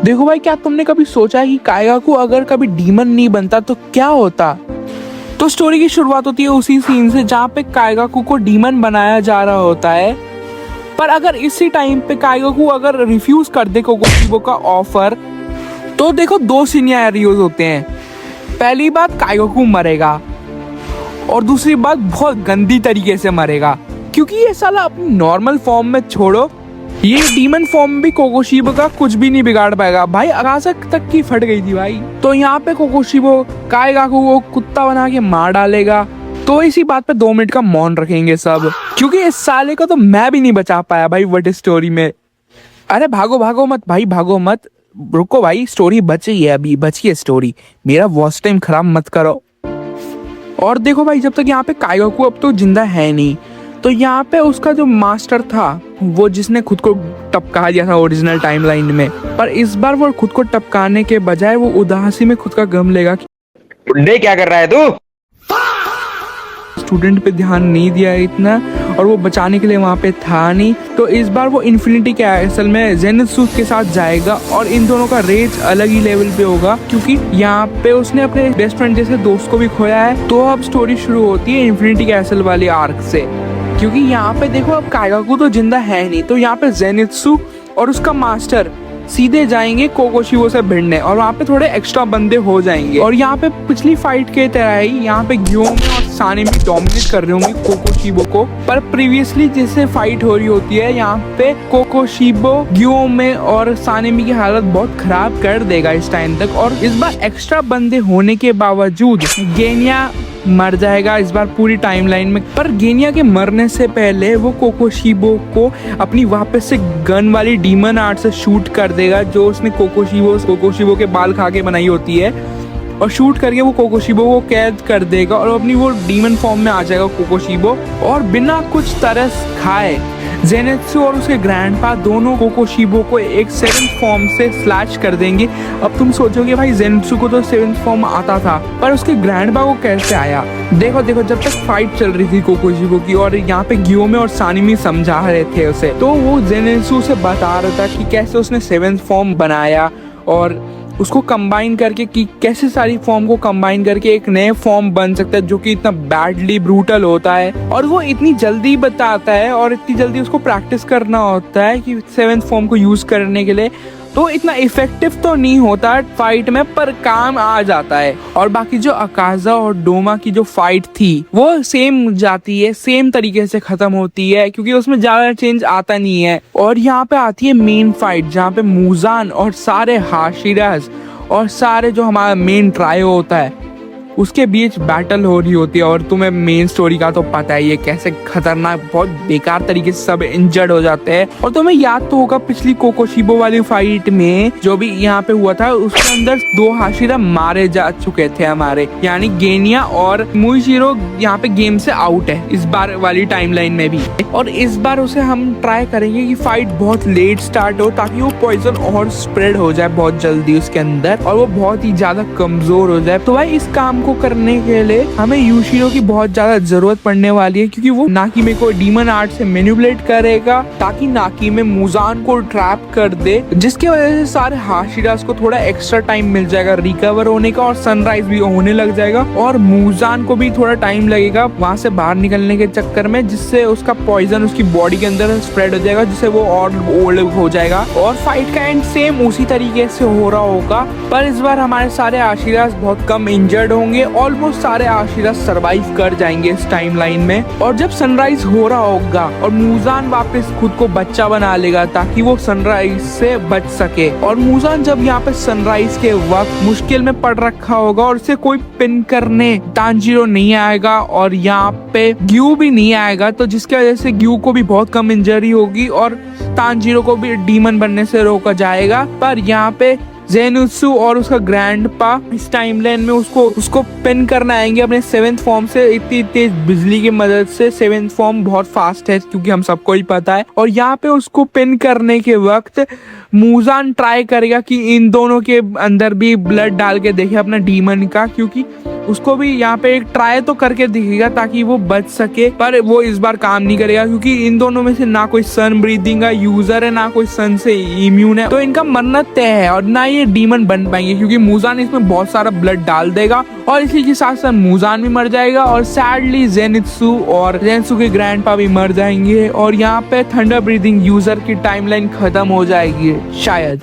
देखो भाई, क्या तुमने कभी सोचा है कि काइगाकू अगर कभी डीमन नहीं बनता तो क्या होता? तो स्टोरी की शुरुआत होती है उसी सीन से जहाँ पे काइगाकू को डीमन बनाया जा रहा होता है। पर अगर इसी टाइम पे काइगाकू अगर रिफ्यूज कर दे कोकोशीबो का ऑफर, तो देखो दो सिनेरियोज होते हैं। पहली बात, काइगाकू मरेगा, और दूसरी बात बहुत गंदी तरीके से मरेगा, क्योंकि ये साला अपनी नॉर्मल फॉर्म में छोड़ो, ये डीमन फॉर्म भी कोकोशीबो का कुछ भी नहीं बिगाड़ पाएगा भाई। आकाश तक की फट गई थी भाई। तो यहाँ पे कोकोशीबो काइगाकू को कुत्ता बना के मार डालेगा। तो इसी बात पे 2 मिनट का मौन रखेंगे सब, क्योंकि इस साले को तो मैं भी नहीं बचा पाया भाई वट स्टोरी में। अरे भागो भागो मत भाई, भागो मत, रुको भाई, स्टोरी बची है, अभी बची है स्टोरी, मेरा वॉच टाइम खराब मत करो। और देखो भाई, जब तक यहाँ पे काइगाकू अब तो जिंदा है नहीं, तो यहाँ पे उसका जो मास्टर था, वो जिसने खुद को टपका दिया था ओरिजिनल टाइमलाइन में, पर इस बार वो खुद को टपकाने के बजाय वो उदासी में खुद का गम लेगा। बुड्ढे क्या कर रहा है तू? स्टूडेंट पे ध्यान नहीं दिया इतना, और वो बचाने के लिए वहाँ पे था नहीं। तो इस बार वो इन्फिनिटी के असल में जेनित्सु के साथ जाएगा, और इन दोनों का रेज अलग ही लेवल पे होगा, क्योंकि यहाँ पे उसने अपने बेस्ट फ्रेंड जैसे दोस्त को भी खोया है। तो अब स्टोरी शुरू होती है इन्फिनिटी कैसल वाली आर्क से, क्योंकि यहाँ पे देखो अब काइगाकू तो जिंदा है नहीं, तो यहाँ पे जेनित्सु और उसका मास्टर सीधे जाएंगे कोकोशीबो से भिड़ने, और वहाँ पे थोड़े एक्स्ट्रा बंदे हो जाएंगे। और यहाँ पे पिछली फाइट के तरह ही यहाँ पे ग्योमे और साने भी डोमिनेट कर रहे होंगे कोकोशीबो को। पर प्रीवियसली जैसे फाइट हो रही होती है, यहाँ पे कोकोशीबो ग्योमे और सानेमी की हालत बहुत खराब कर देगा इस टाइम तक। और इस बार एक्स्ट्रा बंदे होने के बावजूद गेनिया मर जाएगा इस बार पूरी टाइमलाइन में। पर गेनिया के मरने से पहले वो कोकोशीबो को अपनी वापस से गन वाली डीमन आर्ट से शूट कर देगा, जो उसने कोकोशीबो के बाल खा के बनाई होती है, और शूट करके वो कोकोशीबो को कैद कर देगा, और अपनी वो डीमन फॉर्म में आ जाएगा कोकोशीबो। और बिना कुछ तरस खाए जेनित्सु और उसके ग्रैंडपा दोनों कोकोशीबो को एक 7th फॉर्म से स्लैश कर देंगे। अब तुम सोचोगे भाई जेनित्सु को तो 7th फॉर्म आता था, पर उसके ग्रैंडपा को कैसे आया? देखो जब तक फाइट चल रही थी कोकोशीबो की, और यहाँ पे ग्योमे और सानिमी समझा रहे थे उसे, तो वो जेनित्सु से बता रहा था कि कैसे उसने 7th फॉर्म बनाया, और उसको कंबाइन करके कि कैसे सारी फॉर्म को कंबाइन करके एक नए फॉर्म बन सकता है जो कि इतना बैडली ब्रूटल होता है। और वो इतनी जल्दी बताता है, और इतनी जल्दी उसको प्रैक्टिस करना होता है कि 7th फॉर्म को यूज करने के लिए, तो इतना इफेक्टिव तो नहीं होता फाइट में, पर काम आ जाता है। और बाकी जो अकाजा और डोमा की जो फाइट थी वो सेम जाती है, सेम तरीके से खत्म होती है, क्योंकि उसमें ज्यादा चेंज आता नहीं है। और यहाँ पे आती है मेन फाइट, जहाँ पे मुजान और सारे हाशिराज और सारे जो हमारा मेन ट्रायो होता है उसके बीच बैटल हो रही होती है। और तुम्हें मेन स्टोरी का तो पता ही है कैसे खतरनाक, बहुत बेकार तरीके से सब इंजर्ड हो जाते हैं। और तुम्हें याद तो होगा पिछली कोकोशीबो वाली फाइट में जो भी यहाँ पे हुआ था, उसके अंदर 2 हाशिरा मारे जा चुके थे हमारे, यानी गेनिया और मुइशिरो यहाँ पे गेम से आउट है इस बार वाली टाइमलाइन में भी। और इस बार उसे हम ट्राई करेंगे कि फाइट बहुत लेट स्टार्ट हो, ताकि वो पॉइजन और स्प्रेड हो जाए बहुत जल्दी उसके अंदर, और वो बहुत ही ज्यादा कमजोर हो जाए। तो भाई इस काम को करने के लिए हमें यूशिरो की बहुत ज्यादा जरूरत पड़ने वाली है, क्योंकि वो नाकीमे को डीमन आर्ट से मैनिपुलेट करेगा, ताकि नाकीमे मुजान को ट्रैप कर दे, जिसकी वजह से सारे हाशिरास को थोड़ा एक्स्ट्रा टाइम मिल जाएगा रिकवर होने का, और सनराइज भी होने लग जाएगा, और मुजान को भी थोड़ा टाइम लगेगा वहां से बाहर निकलने के चक्कर में, जिससे उसका पॉइजन उसकी बॉडी के अंदर स्प्रेड हो जाएगा, जिससे वो और ओल्ड हो जाएगा। और फाइट का एंड सेम उसी तरीके से हो रहा होगा, पर इस बार हमारे सारे हाशिरास बहुत कम इंजर्ड होंगे, ऑलमोस्ट सारे हाशिरास सरवाइव कर जाएंगे इस टाइमलाइन में। और जब सनराइज हो रहा होगा और मुजान वापस खुद को बच्चा बना लेगा ताकि वो सनराइज से बच सके, और मुजान जब यहाँ पे सनराइज के वक्त मुश्किल में पड़ रखा होगा और उसे कोई पिन करने तांजीरो नहीं आएगा, और यहाँ पे ग्यू भी नहीं आएगा, तो जिसकी वजह से ग्यू को भी बहुत कम इंजरी होगी, और तांजीरो को भी डीमन बनने से रोका जाएगा। पर यहाँ पे जेनित्सु और उसका ग्रैंडपा इस टाइमलाइन में उसको पिन करना आएंगे अपने 7th फॉर्म से, इतनी तेज बिजली की मदद से। 7th फॉर्म बहुत फास्ट है क्योंकि हम सबको ही पता है। और यहाँ पे उसको पिन करने के वक्त मुजान ट्राई करेगा कि इन दोनों के अंदर भी ब्लड डाल के देखे अपना डीमन का, क्योंकि उसको भी यहाँ पे एक ट्राई तो करके दिखेगा ताकि वो बच सके, पर वो इस बार काम नहीं करेगा क्योंकि इन दोनों में से ना कोई सन ब्रीदिंग का यूजर है ना कोई सन से इम्यून है, तो इनका मरना तय है और ना ये डीमन बन पाएंगे क्योंकि मुजान इसमें बहुत सारा ब्लड डाल देगा और इसी के साथ साथ मुजान भी मर जाएगा और सैडली जेनित्सु और जेनित्सु के ग्रैंडपा भी मर जाएंगे और यहाँ पे थंडर ब्रीदिंग यूजर की टाइमलाइन खत्म हो जाएगी शायद।